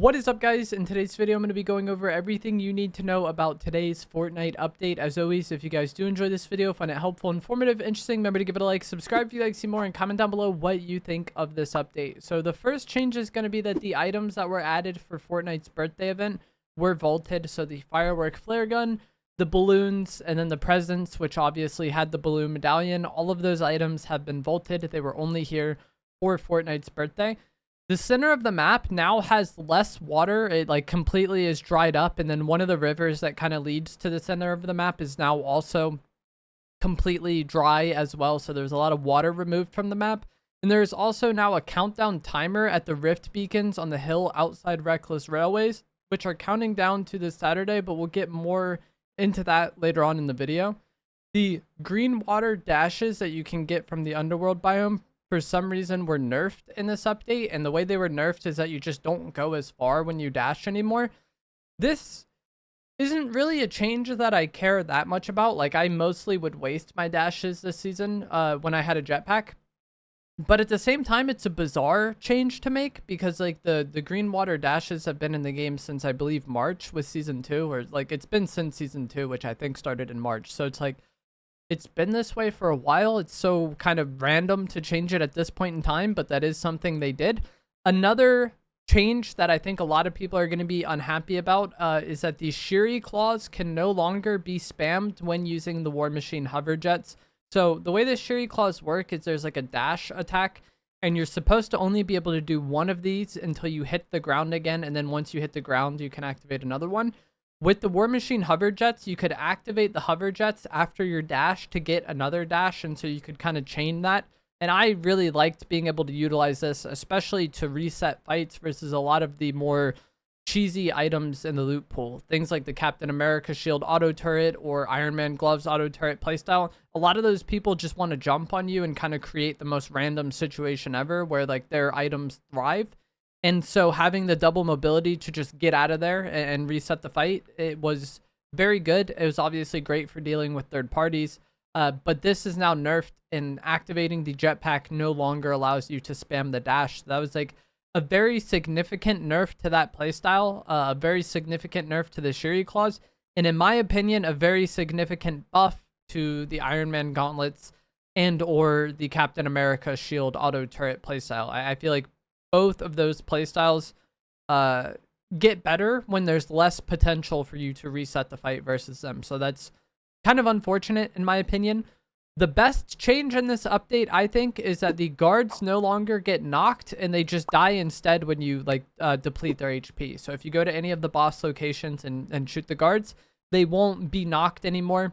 What is up, guys? In today's video, I'm going to be going over everything you need to know about today's Fortnite update. As always, if you guys do enjoy this video, find it helpful, informative, interesting, remember to give it a like, subscribe if you'd like to see more, and comment down below what you think of this update. So the first change is going to be that the items that were added for Fortnite's birthday event were vaulted. So the firework flare gun, the balloons, and then the presents, which obviously had the balloon medallion, all of those items have been vaulted. They were only here for Fortnite's birthday. The center of the map now has less water. It like completely is dried up. And then one of the rivers that kind of leads to the center of the map is now also completely dry as well. So there's a lot of water removed from the map. And there's also now a countdown timer at the rift beacons on the hill outside Reckless Railways, which are counting down to this Saturday, but we'll get more into that later on in the video. The Greenwater dashes that you can get from the underworld biome for some reason were nerfed in this update, and the way they were nerfed is that you just don't go as far when you dash anymore. This isn't really a change that I care that much about. Like, I mostly would waste my dashes this season when I had a jetpack, but at the same time it's a bizarre change to make because like the Greenwater dashes have been in the game since I believe March with season 2, or like it's been since season 2, which I think started in March. So it's like it's been this way for a while. It's so kind of random to change it at this point in time, but that is something they did. Another change that I think a lot of people are going to be unhappy about is that the Sher claws can no longer be spammed when using the War Machine hover jets. So the way the Sher claws work is there's like a dash attack, and you're supposed to only be able to do one of these until you hit the ground again, and then once you hit the ground, you can activate another one. With the War Machine hover jets, you could activate the hover jets after your dash to get another dash, and so you could kind of chain that. And I really liked being able to utilize this, especially to reset fights versus a lot of the more cheesy items in the loot pool. Things like the Captain America shield auto turret or Iron Man gloves auto turret playstyle. A lot of those people just want to jump on you and kind of create the most random situation ever where like their items thrive. And so having the double mobility to just get out of there and reset the fight, it was very good. It was obviously great for dealing with third parties, but this is now nerfed, and activating the jetpack no longer allows you to spam the dash. So that was like a very significant nerf to that playstyle, a very significant nerf to the Sher claws, and in my opinion, a very significant buff to the Iron Man gauntlets and or the Captain America shield auto turret playstyle. I feel like both of those playstyles get better when there's less potential for you to reset the fight versus them. So that's kind of unfortunate in my opinion. The best change in this update, I think, is that the guards no longer get knocked and they just die instead when you like deplete their HP. So if you go to any of the boss locations and shoot the guards, they won't be knocked anymore.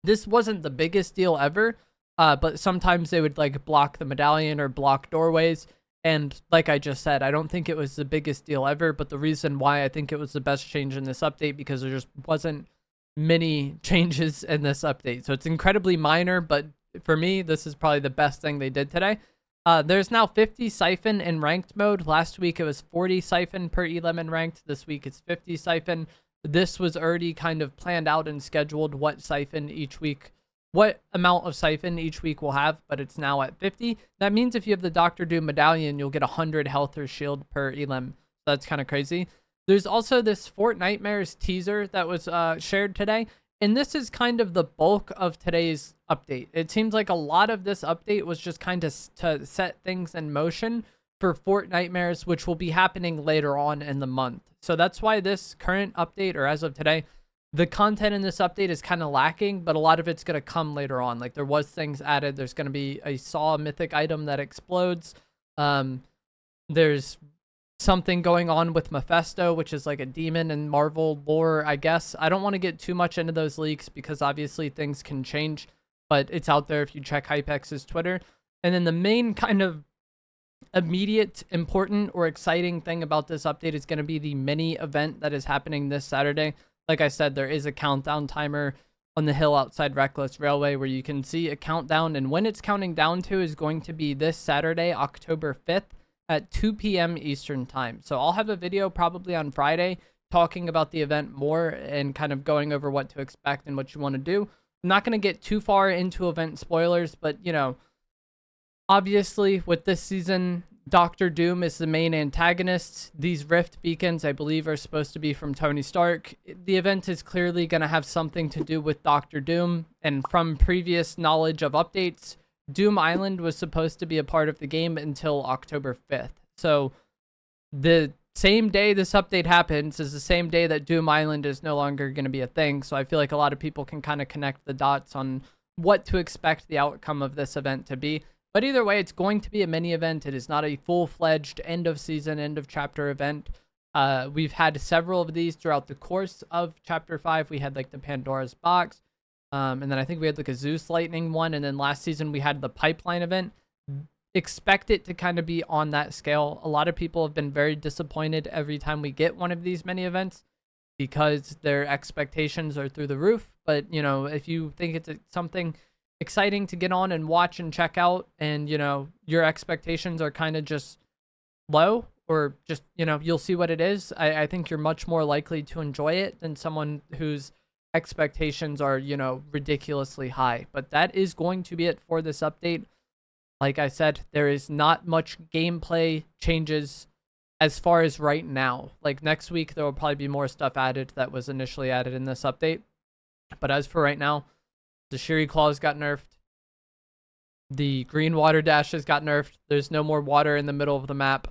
This wasn't the biggest deal ever, but sometimes they would like block the medallion or block doorways. And like I just said, I don't think it was the biggest deal ever, but the reason why I think it was the best change in this update because there just wasn't many changes in this update. So it's incredibly minor, but for me, this is probably the best thing they did today. There's now 50 Siphon in ranked mode. Last week it was 40 Siphon per elim in ranked. This week it's 50 Siphon. This was already kind of planned out and scheduled what Siphon each week, what amount of Siphon each week will have, but it's now at 50. That means if you have the Dr. Doom medallion, you'll get 100 health or shield per elim. So that's kind of crazy. There's also this Fortnitemares teaser that was shared today, and this is kind of the bulk of today's update. It seems like a lot of this update was just kind of to set things in motion for Fortnitemares, which will be happening later on in the month. So that's why this current update, or as of today, the content in this update is kind of lacking, but a lot of it's going to come later on. Like there was things added. There's going to be a Saw mythic item that explodes. There's something going on with Mephisto, which is like a demon in Marvel lore, I guess. I don't want to get too much into those leaks because obviously things can change, but it's out there if you check Hypex's Twitter. And then the main kind of immediate, important, or exciting thing about this update is going to be the mini event that is happening this Saturday. Like I said, there is a countdown timer on the hill outside Reckless Railway where you can see a countdown, and when it's counting down to is going to be this Saturday, October 5th at 2 p.m. Eastern time. So I'll have a video probably on Friday talking about the event more and kind of going over what to expect and what you want to do. I'm not going to get too far into event spoilers, but you know, obviously with this season, Doctor Doom is the main antagonist. These Rift beacons, I believe, are supposed to be from Tony Stark. The event is clearly going to have something to do with Doctor Doom, and from previous knowledge of updates, Doom Island was supposed to be a part of the game until October 5th. So the same day this update happens is the same day that Doom Island is no longer going to be a thing. So I feel like a lot of people can kind of connect the dots on what to expect the outcome of this event to be. But either way, it's going to be a mini event. It is not a full-fledged end of season, end of chapter event. We've had several of these throughout the course of chapter 5. We had like the Pandora's box. And then I think we had like a Zeus Lightning one. And then last season we had the pipeline event. Expect it to kind of be on that scale. A lot of people have been very disappointed every time we get one of these mini events because their expectations are through the roof. But, you know, if you think it's something exciting to get on and watch and check out, and, you know, your expectations are kind of just low, or just, you know, you'll see what it is, I think you're much more likely to enjoy it than someone whose expectations are, you know, ridiculously high. But that is going to be it for this update. Like I said, there is not much gameplay changes as far as right now. Like next week, there will probably be more stuff added that was initially added in this update. But as for right now, the Shiri Claws got nerfed. The Greenwater dashes got nerfed. There's no more water in the middle of the map.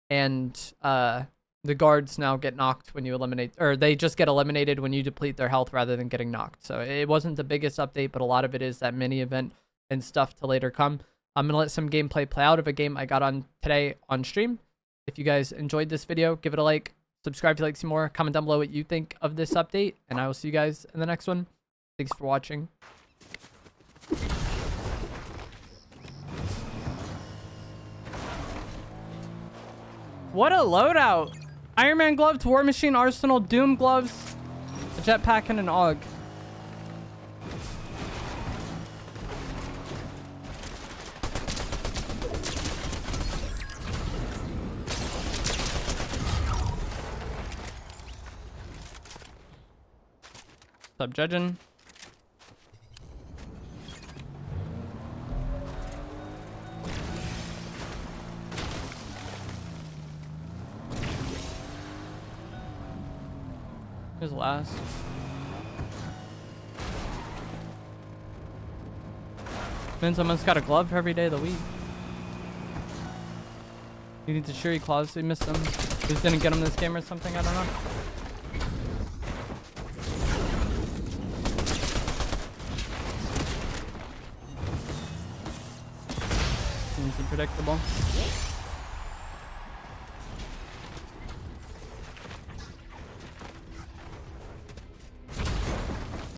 And the guards now get knocked when you eliminate, or they just get eliminated when you deplete their health rather than getting knocked. So it wasn't the biggest update, but a lot of it is that mini event and stuff to later come. I'm going to let some gameplay play out of a game I got on today on stream. If you guys enjoyed this video, give it a like, subscribe if you like to see more, comment down below what you think of this update, and I will see you guys in the next one. Thanks for watching. What a loadout! Iron Man gloves, War Machine arsenal, Doom gloves, a jetpack, and an AUG. What's up, judging? Here's last. Man, someone's got a glove for every day of the week. You need to Shiri Claws, so you missed them. Just didn't get them this game or something, I don't know. Seems unpredictable.